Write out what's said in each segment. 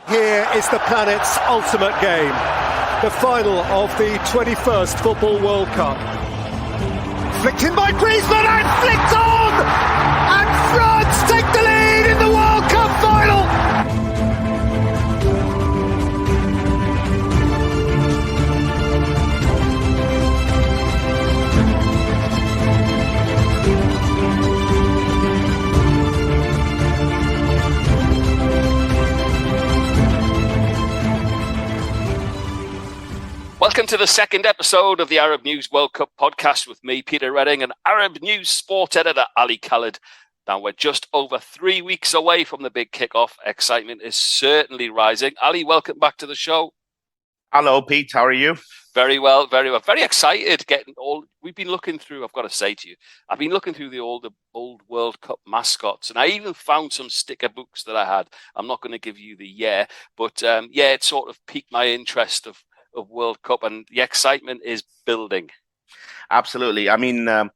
Here is the planet's ultimate game, the final of the 21st Football World Cup. Flicked in by Griezmann and flicked on! And France take the lead in the World Cup final! Welcome to the second episode of the Arab News World Cup podcast with me, Peter Redding, and Arab News sport editor Ali Khaled. Now, we're just over 3 weeks away from the big kickoff. Excitement is certainly rising. Ali, welcome back to the show. Hello, Pete. How are you? Very well, very well. Very excited getting all. We've been looking through, I've got to say to you, I've been looking through the old World Cup mascots, and I even found some sticker books that I had. I'm not going to give you the year, but it sort of piqued my interest of World Cup, and the excitement is building. Absolutely. I mean, I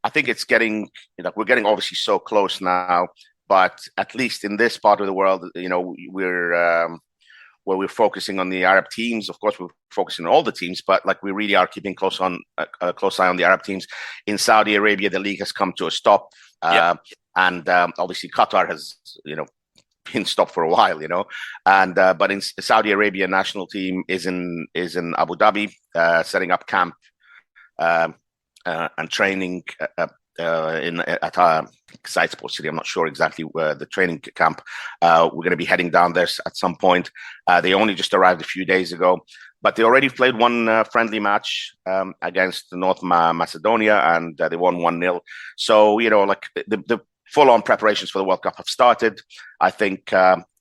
think it's getting, we're getting obviously so close now, but at least in this part of the world, we're where we're focusing on the Arab teams. Of course, we're focusing on all the teams, but we really are keeping a close eye on the Arab teams. In Saudi Arabia, the league has come to a stop, and obviously Qatar has, been stopped for a while, and but in Saudi Arabia, national team is in Abu Dhabi, setting up camp and training at Side Sports City. I'm not sure exactly where the training camp. We're going to be heading down there at some point. They only just arrived a few days ago, but they already played one friendly match against North Macedonia, and they won 1-0. So the full-on preparations for the World Cup have started. I think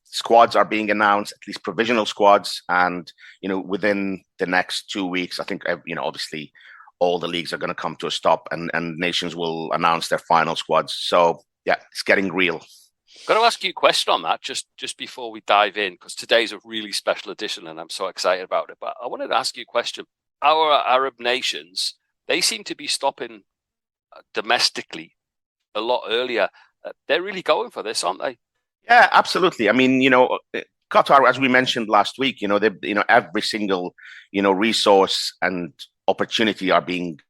squads are being announced, at least provisional squads, and within the next 2 weeks, I think obviously all the leagues are going to come to a stop, and nations will announce their final squads. So yeah, it's getting real. I'm going to ask you a question on that just before we dive in, because today's a really special edition, and I'm so excited about it. But I wanted to ask you a question. Our Arab nations, they seem to be stopping domestically a lot earlier. They're really going for this, aren't they? Yeah, absolutely. I mean, Qatar, as we mentioned last week, every single, resource and opportunity are being,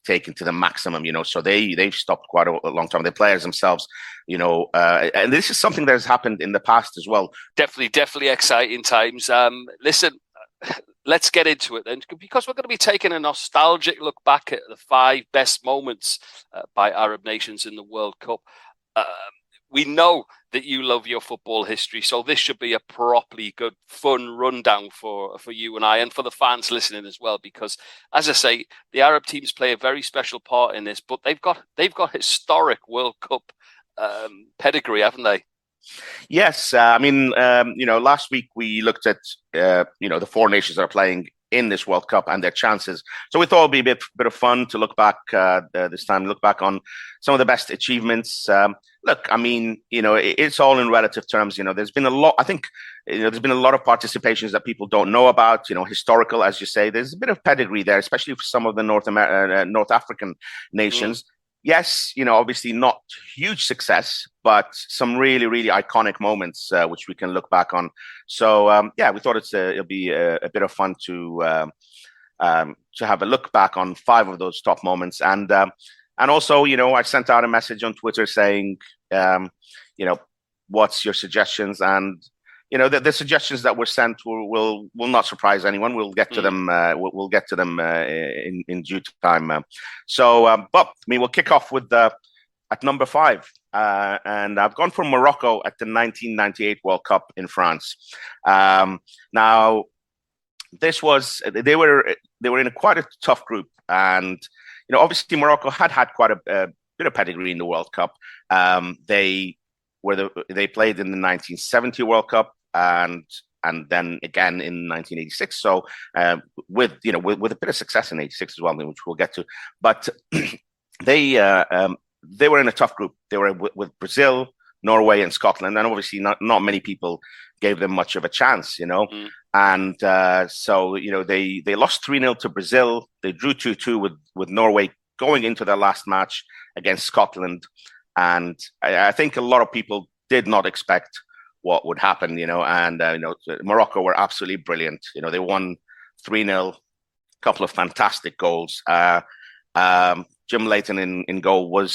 taken to the maximum, so they've stopped quite a long time. The players themselves, and this is something that has happened in the past as well. Definitely exciting times. Listen, let's get into it then, because we're going to be taking a nostalgic look back at the 5 best moments by Arab nations in the World Cup. We know that you love your football history, so this should be a properly good, fun rundown for you and I, and for the fans listening as well, because, as I say, the Arab teams play a very special part in this, but they've got historic World Cup pedigree, haven't they? Yes. Last week we looked at, the 4 nations that are playing in this World Cup and their chances. So we thought it'd be a bit of fun to look back this time, look back on some of the best achievements. It's all in relative terms. There's been a lot, I think, there's been a lot of participations that people don't know about, historical, as you say. There's a bit of pedigree there, especially for some of the North African nations. Yes, obviously not huge success, but some really, really iconic moments which we can look back on. So, we thought it'll be a bit of fun to have a look back on 5 of those top moments. And also, I sent out a message on Twitter saying, what's your suggestions? And the suggestions that were sent will not surprise anyone. We'll get to them. We'll get to them in due time. We'll kick off with at number 5, and I've gone for Morocco at the 1998 World Cup in France. Now, they were in quite a tough group, and obviously Morocco had quite a bit of pedigree in the World Cup. They played in the 1970 World Cup, and then again in 1986. So with a bit of success in 86 as well, which we'll get to. But they were in a tough group. They were with Brazil, Norway, and Scotland, and obviously not many people gave them much of a chance, And so they lost 3-0 to Brazil. They drew 2-2 with Norway going into their last match against Scotland, and I think a lot of people did not expect what would happen, and Morocco were absolutely brilliant. They won 3-0, couple of fantastic goals. Jim Leighton in goal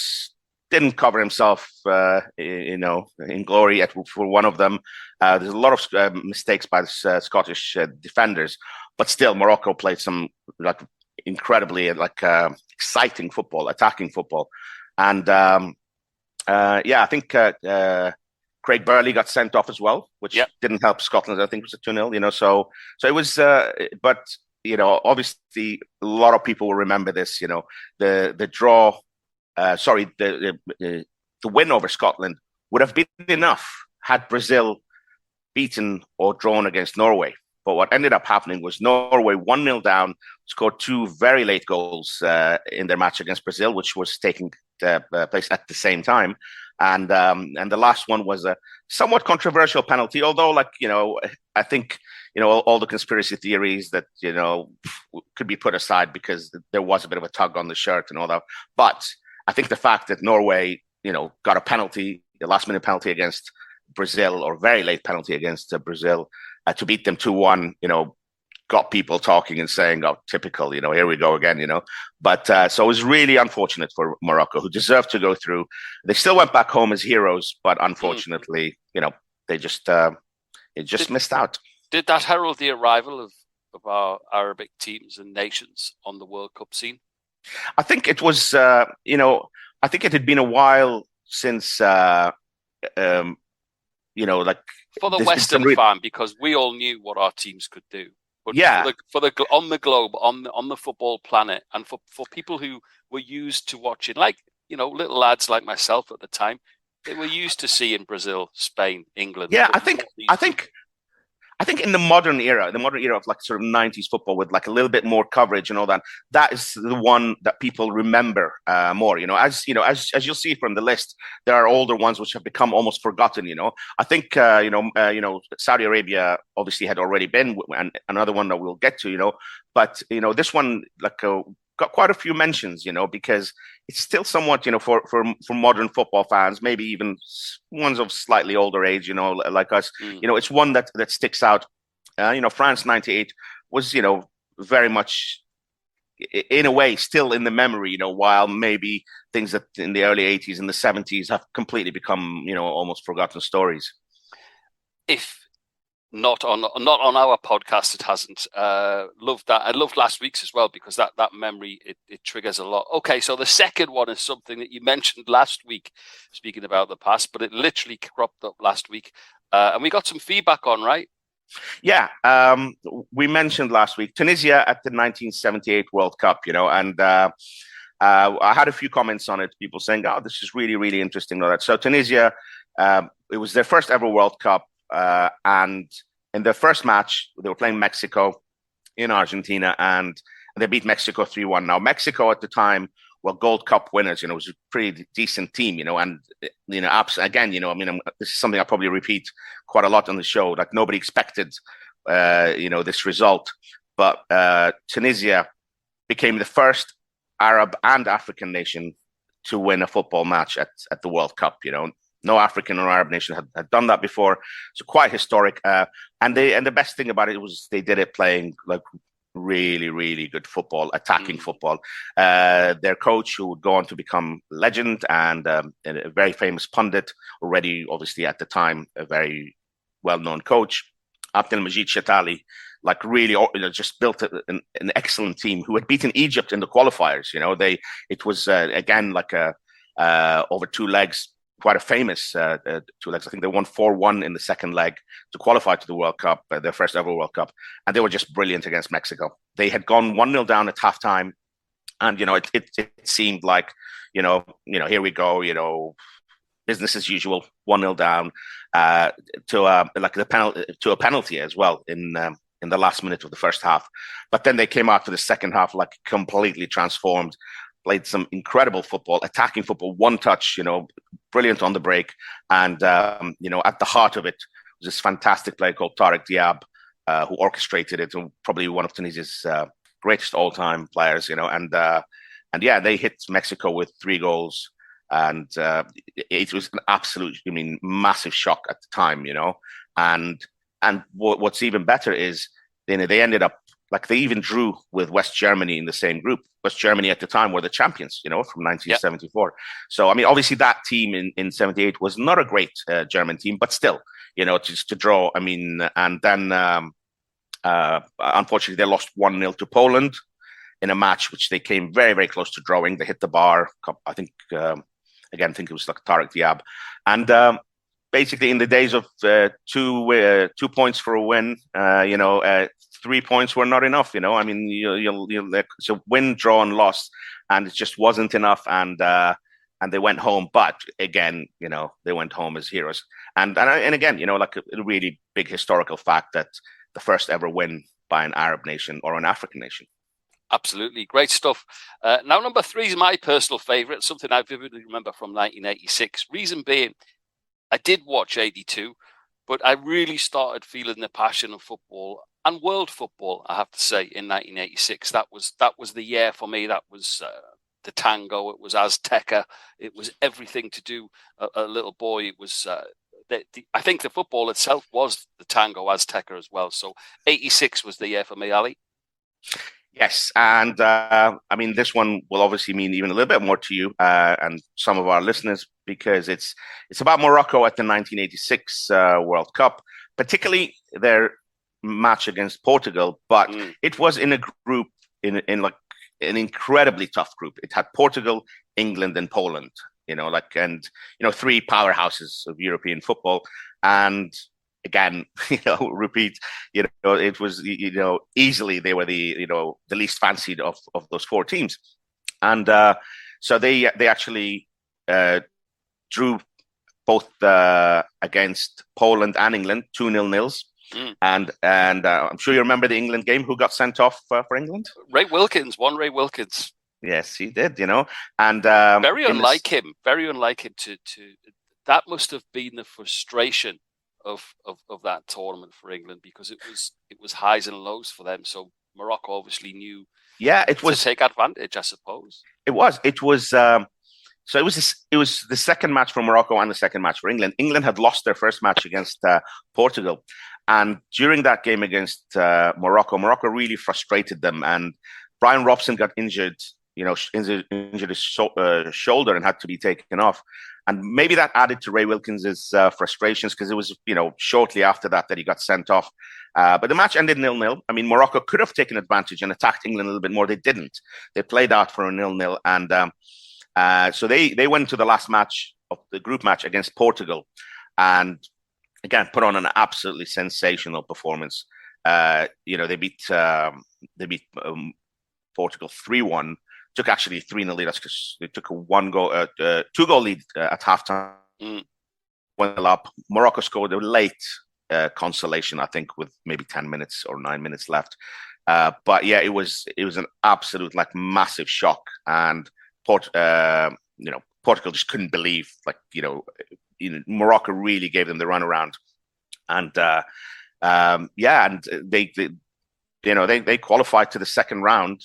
didn't cover himself, in glory for one of them. There's a lot of mistakes by the Scottish defenders, but still Morocco played some incredibly exciting football, attacking football, and I think Craig Burley got sent off as well, which didn't help Scotland. I think it was a 2-0. So it was, but obviously a lot of people will remember this. The draw. The win over Scotland would have been enough had Brazil beaten or drawn against Norway. But what ended up happening was Norway 1-0 down, scored 2 very late goals in their match against Brazil, which was taking place at the same time. And the last one was a somewhat controversial penalty, although, I think, all the conspiracy theories that, could be put aside because there was a bit of a tug on the shirt and all that. But I think the fact that Norway, got a penalty, the last minute penalty against Brazil, or very late penalty against Brazil, to beat them 2-1, got people talking and saying, "Oh, typical, here we go again," But so it was really unfortunate for Morocco, who deserved to go through. They still went back home as heroes, but unfortunately, they just missed out. Did that herald the arrival of our Arabic teams and nations on the World Cup scene? I think it was, I think it had been a while since, for the Western fan, because we all knew what our teams could do. But for the on the globe, on the football planet, and for people who were used to watching, little lads like myself at the time, they were used to seeing Brazil, Spain, England. Yeah, I think in the modern era of sort of 90s football with a little bit more coverage and all that, that is the one that people remember more. As you'll see from the list, there are older ones which have become almost forgotten. I think Saudi Arabia obviously had already been, and another one that we'll get to. But this one got quite a few mentions, because it's still somewhat, for modern football fans, maybe even ones of slightly older age, like us, it's one that sticks out. France 98 was, very much in a way still in the memory, while maybe things that in the early 80s and the 70s have completely become, almost forgotten stories. If not on our podcast, it hasn't. Loved that. I loved last week's as well, because that memory, it triggers a lot. Okay, so the second one is something that you mentioned last week, speaking about the past, but it literally cropped up last week, and we got some feedback on, right? Yeah, we mentioned last week Tunisia at the 1978 World Cup, and I had a few comments on it. People saying, "Oh, this is really, really interesting." All that. So Tunisia, it was their first ever World Cup. And in their first match, they were playing Mexico in Argentina, and they beat Mexico 3-1. Now, Mexico at the time were Gold Cup winners. It was a pretty decent team, and again, this is something I probably repeat quite a lot on the show. Nobody expected, this result, but Tunisia became the first Arab and African nation to win a football match at the World Cup. No African or Arab nation had done that before. So quite historic. And the best thing about it was they did it playing really, really good football, attacking football. Their coach, who would go on to become legend and a very famous pundit, already obviously at the time, a very well-known coach, Abdelmajid Shatali, really just built an excellent team who had beaten Egypt in the qualifiers. It was again over 2 legs. Quite a famous 2 legs. I think they won 4-1 in the second leg to qualify to the World Cup, their first ever World Cup, and they were just brilliant against Mexico. They had gone 1-0 down at halftime, and it seemed like here we go, business as usual, 1-0 down to a penalty as well in the last minute of the first half. But then they came out for the second half completely transformed. Played some incredible football, attacking football, one touch, brilliant on the break. And, at the heart of it was this fantastic player called Tarek Diab, who orchestrated it, and probably one of Tunisia's greatest all-time players, and they hit Mexico with 3 goals. and it was an absolute, massive shock at the time, and what's even better is, they ended up, like, they even drew with West Germany in the same group. West Germany at the time were the champions, from 1974. Yep. So, obviously that team in 78 was not a great German team, but still, just to draw. And then unfortunately they lost 1-0 to Poland in a match which they came very, very close to drawing. They hit the bar. I think it was like Tariq Diab. And basically in the days of 2 points for a win, 3 points were not enough. So win, draw, and loss, and it just wasn't enough. And they went home. But again, they went home as heroes. And again, like a really big historical fact that the first ever win by an Arab nation or an African nation. Absolutely. Great stuff. Now, number 3 is my personal favourite, something I vividly remember from 1986. Reason being, I did watch 82, but I really started feeling the passion of football and world football, I have to say, in 1986. That was the year for me. That was the tango. It was Azteca. It was everything to do a little boy. It was... I think the football itself was the tango Azteca as well. So 86 was the year for me, Ali. Yes, and this one will obviously mean even a little bit more to you and some of our listeners, because it's about Morocco at the 1986 World Cup, particularly their match against Portugal. But it was in a group in like an incredibly tough group. It had Portugal, England, and Poland. 3 powerhouses of European football. And again, repeat, it was, easily they were the least fancied of those 4 teams. And so they actually drew both against Poland and England, 2-0 nils. And I'm sure you remember the England game. Who got sent off for England? Ray Wilkins. Yes, he did, and very unlike him to that must have been the frustration of that tournament for England, because it was highs and lows for them. So Morocco obviously knew to take advantage, I suppose. It was so it was the second match for Morocco and the second match for England. England had lost their first match against Portugal, and during that game against Morocco really frustrated them, and Brian Robson got injured. Injured his shoulder and had to be taken off. And maybe that added to Ray Wilkins' frustrations, because it was, shortly after that he got sent off. But the match ended 0-0. Morocco could have taken advantage and attacked England a little bit more. They didn't. They played out for a 0-0. And so they went to the last match of the group match against Portugal. And again, put on an absolutely sensational performance. They beat Portugal 3-1. Took actually 3-0 lead. That's because they took a 2-goal lead at halftime. Went up. Morocco scored a late consolation, I think, with maybe 10 minutes or 9 minutes left. But yeah, it was an absolute massive shock, and Portugal just couldn't believe Morocco really gave them the runaround, and they qualified to the second round.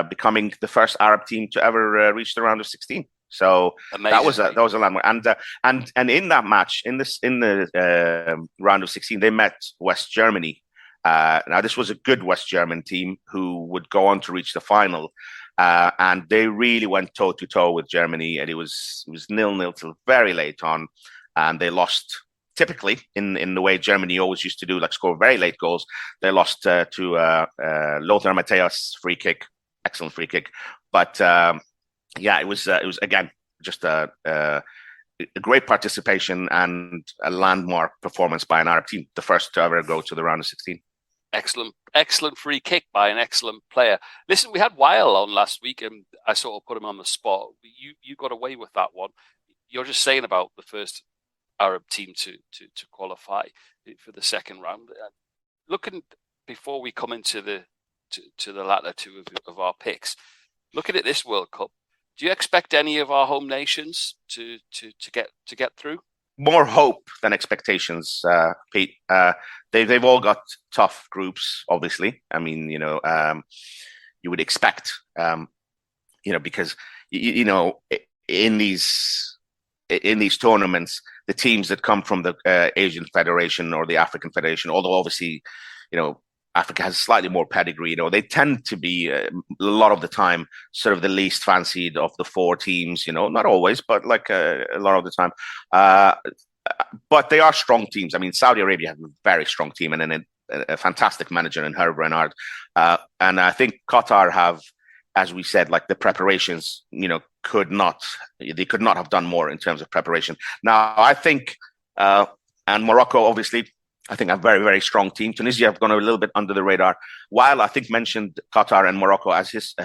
Becoming the first Arab team to ever reach the round of 16. So amazing. that was a landmark. And in that match, in the round of 16, they met West Germany. Now this was a good West German team who would go on to reach the final, and they really went toe to toe with Germany, and it was 0-0 till very late on, and they lost. Typically, in the way Germany always used to do, score very late goals, they lost to Lothar Matthäus free kick. Excellent free kick, but it was again just a great participation and a landmark performance by an Arab team, the first to ever go to the round of 16. Excellent free kick by an excellent player. Listen, we had Weil on last week, and I sort of put him on the spot. You got away with that one. You're just saying about the first Arab team to qualify for the second round. Looking before we come into the latter two of our picks, looking at this World Cup, do you expect any of our home nations to get through? More hope than expectations, Pete. They've all got tough groups, obviously. You would expect, because in these tournaments, the teams that come from the Asian Federation or the African Federation, although obviously, Africa has slightly more pedigree, they tend to be a lot of the time sort of the least fancied of the four teams, not always, but like a lot of the time. But they are strong teams. I mean, Saudi Arabia have a very strong team and then a fantastic manager in Herb Renard. And I think Qatar have, as we said, like the preparations, they could not have done more in terms of preparation. Now, I think, and Morocco, obviously, I think a very, very strong team. Tunisia have gone a little bit under the radar. While I think mentioned Qatar and Morocco as his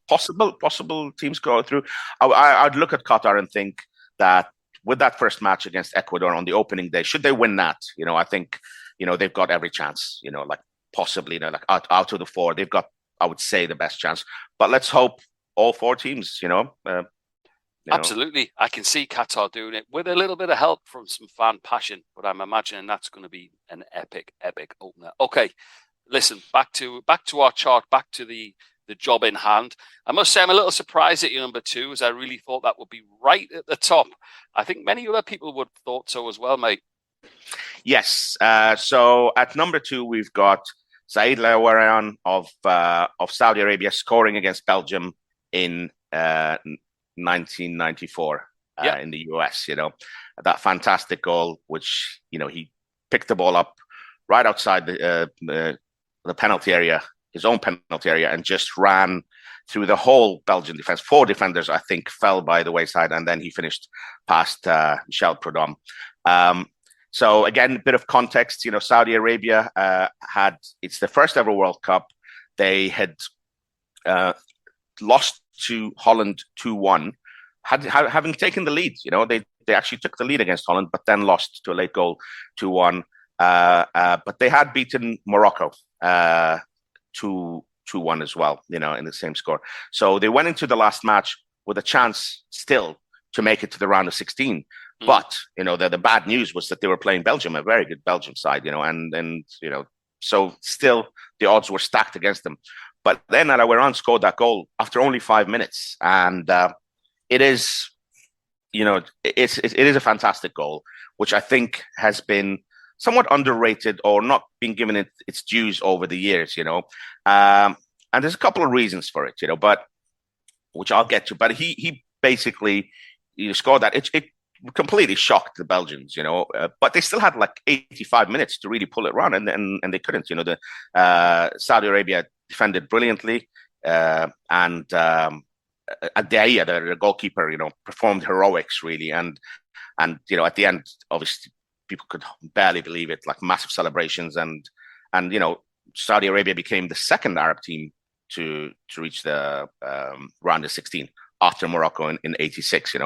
possible teams go through, I'd look at Qatar and think that with that first match against Ecuador on the opening day, should they win that, I think, they've got every chance, like possibly, like out of the four, they've got, I would say, the best chance. But let's hope all four teams, Absolutely. I can see Qatar doing it with a little bit of help from some fan passion, but I'm imagining that's going to be an epic opener. Okay, listen, back to our chart, back to the job in hand. I must say I'm a little surprised at your number 2, as I really thought that would be right at the top. I think many other people would have thought so as well, mate. Yes. So at number 2, we've got Said Laouaran of Saudi Arabia scoring against Belgium in 1994 in the US, that fantastic goal, which, he picked the ball up right outside the penalty area, his own penalty area, and just ran through the whole Belgian defense. 4 defenders, I think, fell by the wayside, and then he finished past Michel Prudhomme. So again, a bit of context, Saudi Arabia it's the first ever World Cup. They had lost to Holland 2-1, having taken the lead. They actually took the lead against Holland, but then lost to a late goal 2-1. But they had beaten Morocco 2-1 as well, in the same score. So they went into the last match with a chance still to make it to the round of 16. But, the bad news was that they were playing Belgium, a very good Belgium side, so still the odds were stacked against them. But then Alarafah scored that goal after only 5 minutes. And it is, it is a fantastic goal, which I think has been somewhat underrated or not been given its dues over the years, and there's a couple of reasons for it, but which I'll get to. But he basically scored that. It completely shocked the Belgians, but they still had like 85 minutes to really pull it around, and they couldn't. The Saudi Arabia defended brilliantly, and Adaya, the goalkeeper, performed heroics really, and at the end, obviously, people could barely believe it, like massive celebrations, and Saudi Arabia became the second Arab team to reach the round of 16 after Morocco in 86,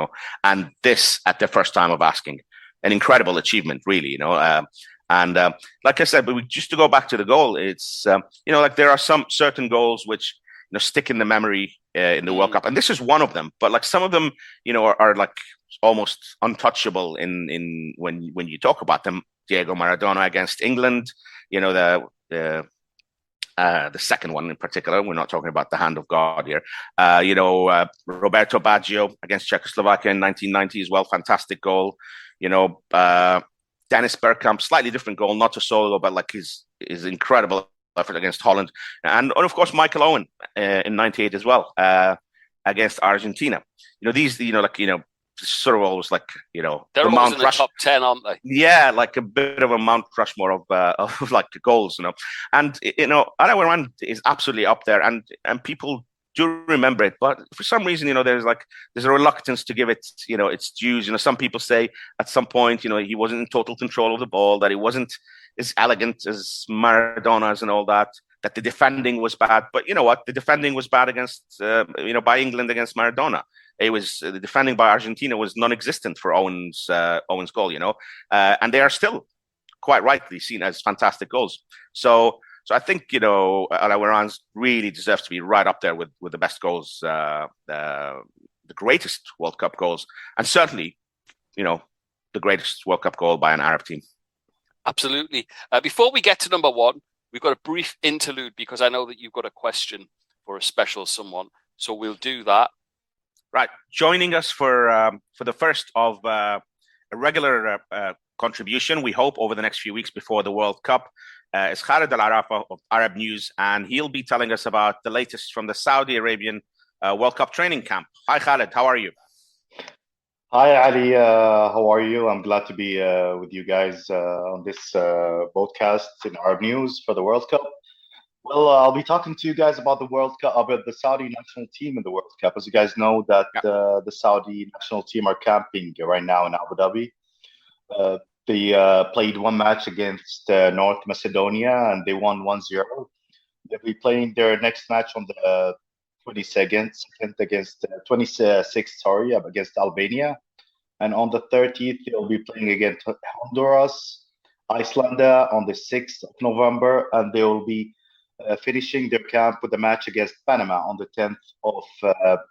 and this at their first time of asking. An incredible achievement, really, and like I said, but just to go back to the goal, it's, like there are some certain goals which, stick in the memory in the World Cup. And this is one of them, but like some of them, are like almost untouchable in when you talk about them. Diego Maradona against England, the second one in particular. We're not talking about the hand of God here. Roberto Baggio against Czechoslovakia in 1990 as well. Fantastic goal. Dennis Bergkamp, slightly different goal, not a solo, but like his incredible effort against Holland. And of course, Michael Owen in 98 as well against Argentina. These, sort of always like, they're always in the top 10, aren't they? Yeah, like a bit of a Mount Rushmore of like goals, and Alarafah is absolutely up there, and people do remember it, but for some reason, there's a reluctance to give it, its dues. Some people say at some point, he wasn't in total control of the ball, that he wasn't as elegant as Maradona's and all that the defending was bad. But you know what? The defending was bad against, by England against Maradona. It was the defending by Argentina was non-existent for Owen's goal, and they are still quite rightly seen as fantastic goals. So I think, Alarafah really deserves to be right up there with the best goals, the greatest World Cup goals, and certainly, the greatest World Cup goal by an Arab team. Absolutely. Before we get to number 1, we've got a brief interlude because I know that you've got a question for a special someone. So we'll do that Right. Joining us for the first of a regular contribution, we hope, over the next few weeks before the World Cup, is Khaled Alarafah of Arab News, and he'll be telling us about the latest from the Saudi Arabian World Cup training camp. Hi, Khaled. How are you? Hi, Ali. How are you? I'm glad to be with you guys on this broadcast in Arab News for the World Cup. Well, I'll be talking to you guys about the World Cup, about the Saudi national team in the World Cup. As you guys know, that the Saudi national team are camping right now in Abu Dhabi. They played one match against North Macedonia and they won 1-0. They'll be playing their next match on the 22nd against 26th, sorry, against Albania. And on the 30th, they'll be playing against Honduras, Iceland on the 6th of November, and they will be finishing their camp with a match against Panama on the 10th of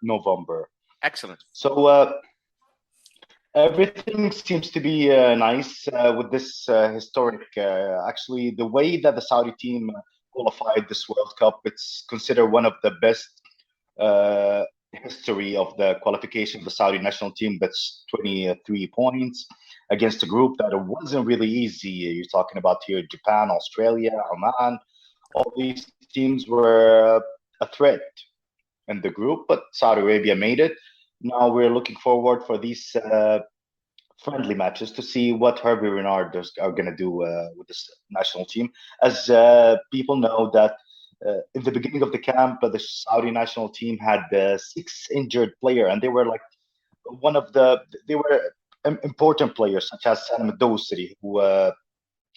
November. Excellent. So everything seems to be nice with this historic. Actually, the way that the Saudi team qualified this World Cup, it's considered one of the best history of the qualification of the Saudi national team. That's 23 points against a group that it wasn't really easy. You're talking about here Japan, Australia, Oman. All these teams were a threat in the group, but Saudi Arabia made it. Now we're looking forward for these friendly matches to see what Hervé Renard are going to do with this national team. As people know that in the beginning of the camp, the Saudi national team had 6 injured players, and they were like important players, such as Salam Dosri, who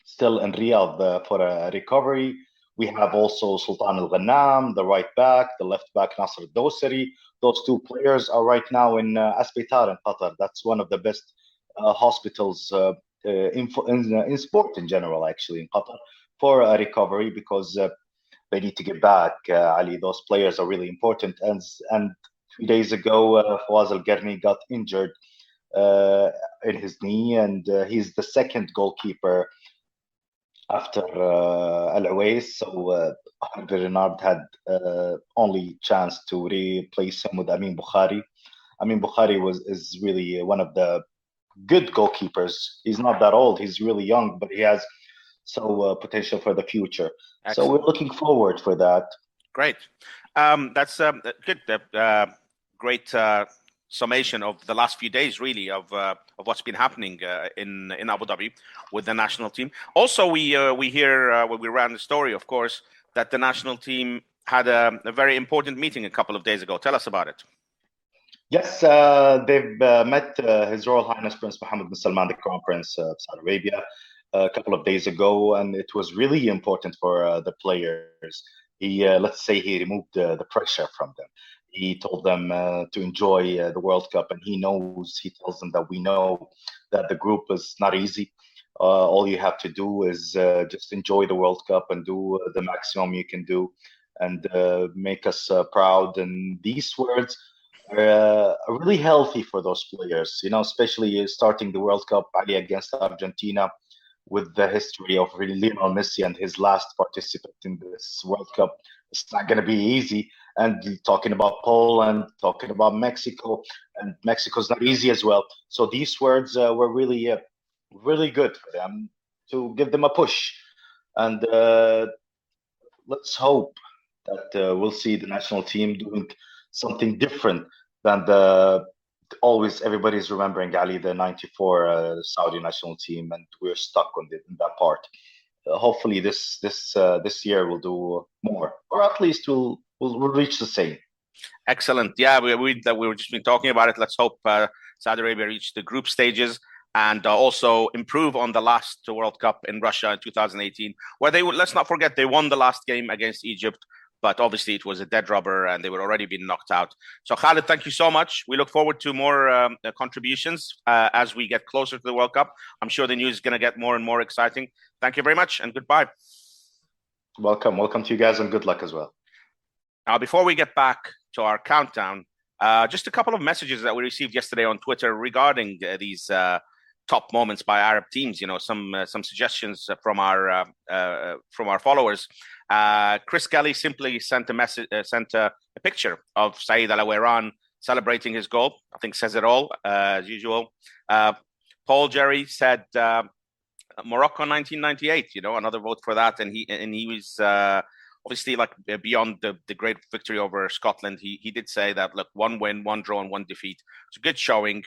still in Riyadh for a recovery. We have also Sultan Al Ghannam, the right back, the left back Nasser Dosri. Those 2 players are right now in Aspetar in Qatar. That's one of the best hospitals in sport in general, actually, in Qatar, for a recovery, because they need to get back. Ali, those players are really important. And 3 days ago, Fawaz Al Garni got injured in his knee, and he's the second goalkeeper after Al Awais. So Renard had only chance to replace him with Amin Bukhari. Amin Bukhari is really one of the good goalkeepers. He's not that old. He's really young, but he has potential for the future. Excellent. So we're looking forward for that. Great. That's good. Great summation of the last few days, really, of what's been happening in Abu Dhabi with the national team. Also, we hear when we ran the story, of course, that the national team had a very important meeting a couple of days ago. Tell us about it. Yes, they've met His Royal Highness Prince Mohammed bin Salman, the Crown Prince of Saudi Arabia, a couple of days ago, and it was really important for the players. He, let's say, he removed the pressure from them. He told them to enjoy the World Cup, and he tells them that we know that the group is not easy. All you have to do is just enjoy the World Cup and do the maximum you can do, and make us proud. And these words are really healthy for those players, especially starting the World Cup against Argentina, with the history of Lionel Messi and his last participant in this World Cup. It's not going to be easy. And talking about Poland, talking about Mexico, and Mexico's not easy as well. So these words were really, really good for them to give them a push. And let's hope that we'll see the national team doing something different than always everybody's remembering, Ali, the 94 Saudi national team, and we're stuck in that part. Hopefully this year we'll do more, or at least we'll reach the same. Excellent. Yeah, we were just been talking about it. Let's hope Saudi Arabia reach the group stages and also improve on the last World Cup in Russia in 2018, where let's not forget, they won the last game against Egypt, but obviously it was a dead rubber and they were already been knocked out. So Khaled, thank you so much. We look forward to more contributions as we get closer to the World Cup. I'm sure the news is going to get more and more exciting. Thank you very much and goodbye. Welcome to you guys, and good luck as well. Now, before we get back to our countdown, just a couple of messages that we received yesterday on Twitter regarding these top moments by Arab teams. Some suggestions from our followers. Chris Kelly simply sent a picture of Saeed Al Awairan celebrating his goal. I think says it all, as usual. Paul Jerry said Morocco 1998, another vote for that. And he was obviously like beyond the great victory over Scotland. He did say that, look, 1 win, 1 draw, and 1 defeat. It's a good showing.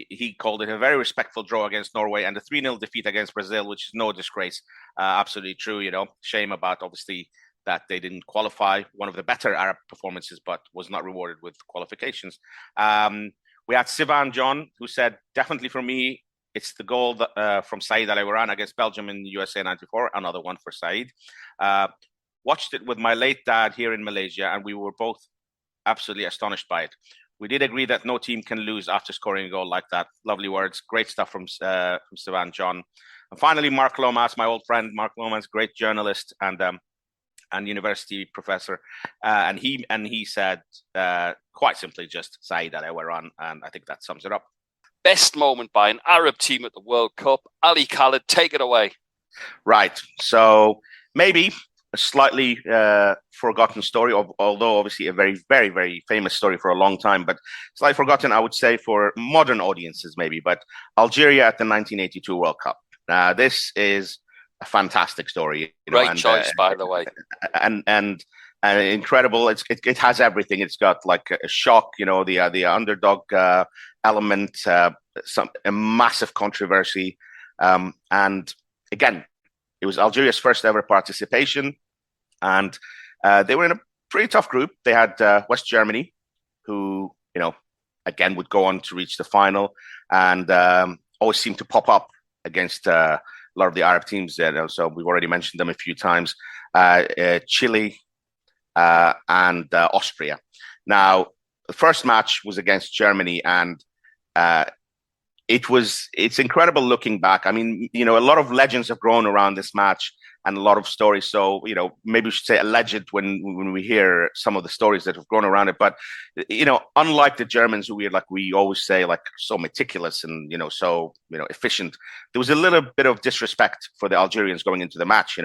He called it a very respectful draw against Norway and a 3-0 defeat against Brazil, which is no disgrace. Absolutely true, Shame about, obviously, that they didn't qualify. One of the better Arab performances, but was not rewarded with qualifications. We had Sivan John, who said, definitely for me, it's the goal from Saeed Al Awran against Belgium in USA 94, another one for Saeed. Watched it with my late dad here in Malaysia, and we were both absolutely astonished by it. We did agree that no team can lose after scoring a goal like that. Lovely words. Great stuff from Sivan John. And finally, Mark Lomas, my old friend. Mark Lomas, great journalist and university professor. And he said, quite simply, just Saeed Al Awran. And I think that sums it up. Best moment by an Arab team at the World Cup. Ali Khaled, take it away. Right. So maybe a slightly forgotten story, although obviously a very, very, very famous story for a long time, but slightly forgotten, I would say, for modern audiences maybe, but Algeria at the 1982 World Cup. This is a fantastic story. Great choice, by the way. And incredible. It has everything. It's got like a shock, the underdog element, a massive controversy. And again, it was Algeria's first ever participation. And they were in a pretty tough group. They had West Germany, who, again, would go on to reach the final and always seem to pop up against a lot of the Arab teams. So we've already mentioned them a few times. Chile and Austria. Now, the first match was against Germany, and it's incredible looking back. I mean, a lot of legends have grown around this match and a lot of stories. So, maybe we should say alleged when we hear some of the stories that have grown around it. But, unlike the Germans, who we always say so meticulous and, so, efficient, there was a little bit of disrespect for the Algerians going into the match.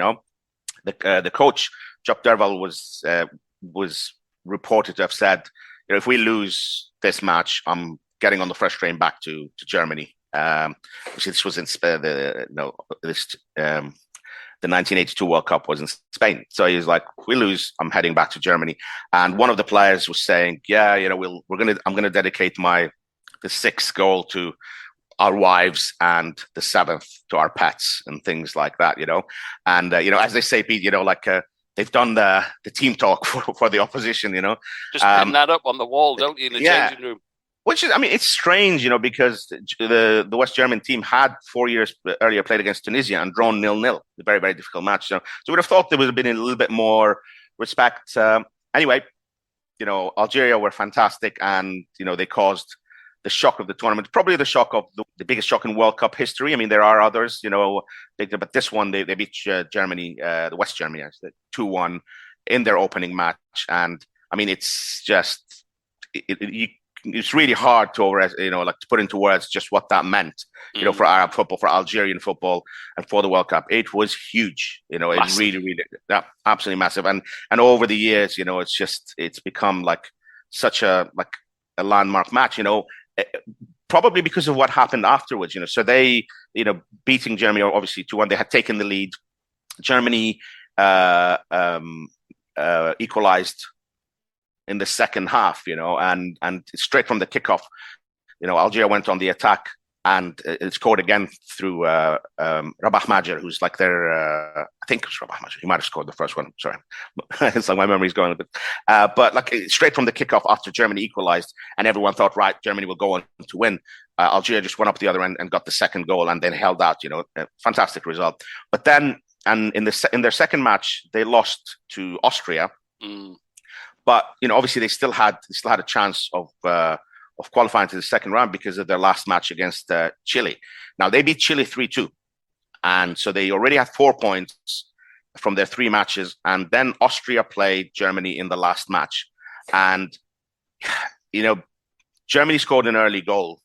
The coach, Jock Derval, was reported to have said, if we lose this match, I'm getting on the first train back to Germany. This was in the 1982 World Cup was in Spain. So he was like, if we lose, I'm heading back to Germany. And one of the players was saying, I'm going to dedicate the 6th goal to our wives and the 7th to our pets and things like that, And, as they say, Pete, they've done the team talk for the opposition, Just pin that up on the wall, don't you, in the changing room? Which is, it's strange, because the West German team had 4 years earlier played against Tunisia and drawn 0-0. A very, very difficult match. So we'd have thought there would have been a little bit more respect. Anyway, Algeria were fantastic, and they caused the shock of the tournament, probably the shock of the biggest shock in World Cup history. I mean, there are others, but this one they beat Germany, the West Germany, 2-1 in their opening match, and I mean, it's just it's really hard to to put into words just what that meant, for Arab football, for Algerian football, and for the World Cup. It was huge, it really, really, absolutely massive. And over the years, it's become such a landmark match, probably because of what happened afterwards, So they, beating Germany, obviously 2-1, they had taken the lead. Germany equalized in the second half, and straight from the kickoff, Algeria went on the attack and it scored again through Rabah Majer, who's their, I think it was Rabah Majer. He might have scored the first one. Sorry, it's my memory's going a bit. But straight from the kickoff after Germany equalized, and everyone thought, right, Germany will go on to win. Algeria just went up the other end and got the second goal, and then held out. A fantastic result. But then, and in their second match, they lost to Austria. But obviously they still had a chance of qualifying to the second round because of their last match against Chile. Now they beat Chile 3-2, and so they already had 4 points from their 3 matches. And then Austria played Germany in the last match, and Germany scored an early goal,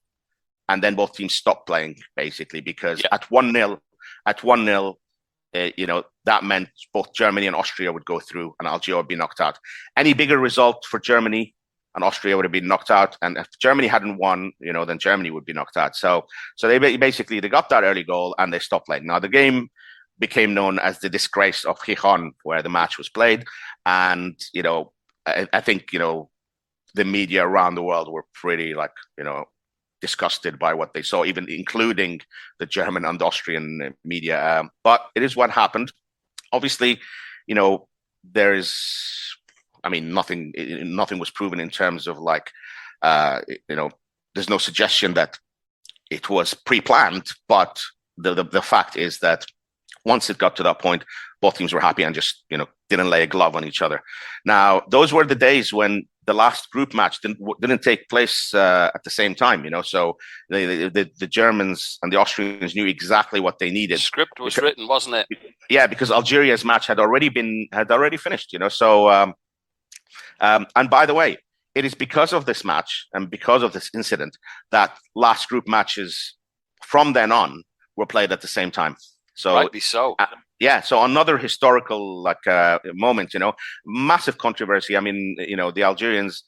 and then both teams stopped playing basically because at 1-0, that meant both Germany and Austria would go through and Algeria would be knocked out. Any bigger result for Germany and Austria would have been knocked out. And if Germany hadn't won, then Germany would be knocked out. So they basically they got that early goal and they stopped playing. Now the game became known as the disgrace of Gijón, where the match was played, and I think the media around the world were pretty disgusted by what they saw, even including the German and Austrian media. But it is what happened. Obviously, there is, nothing was proven in terms of there's no suggestion that it was pre-planned, but the fact is that once it got to that point, both teams were happy and just, didn't lay a glove on each other. Now, those were the days when the last group match didn't take place at the same time, So the Germans and the Austrians knew exactly what they needed. The script was written, wasn't it? Yeah, because Algeria's match had already finished, So, and by the way, it is because of this match and because of this incident that last group matches from then on were played at the same time. So, rightly so. So another historical moment, massive controversy. The Algerians,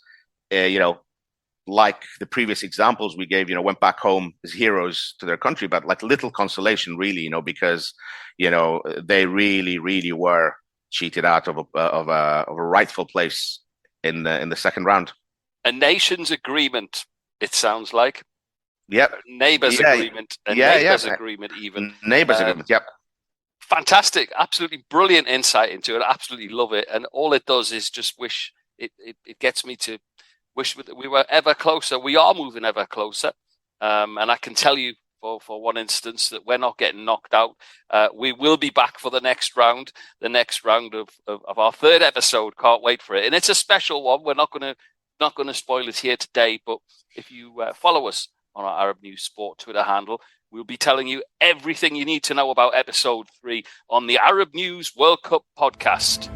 like the previous examples we gave, went back home as heroes to their country, but little consolation really, because they really, really were cheated out of a rightful place in the second round. A nations agreement, it sounds like. Yep. Neighbours agreement. Neighbours agreement even. Neighbours agreement, yep. Fantastic. Absolutely brilliant insight into it. I absolutely love it. And all it does is just wish, it gets me to wish that we were ever closer. We are moving ever closer. And I can tell you for one instance that we're not getting knocked out. We will be back for the next round of our third episode. Can't wait for it. And it's a special one. We're not going to spoil it here today, but if you follow us on our Arab News Sport Twitter handle, we'll be telling you everything you need to know about episode 3 on the Arab News World Cup podcast.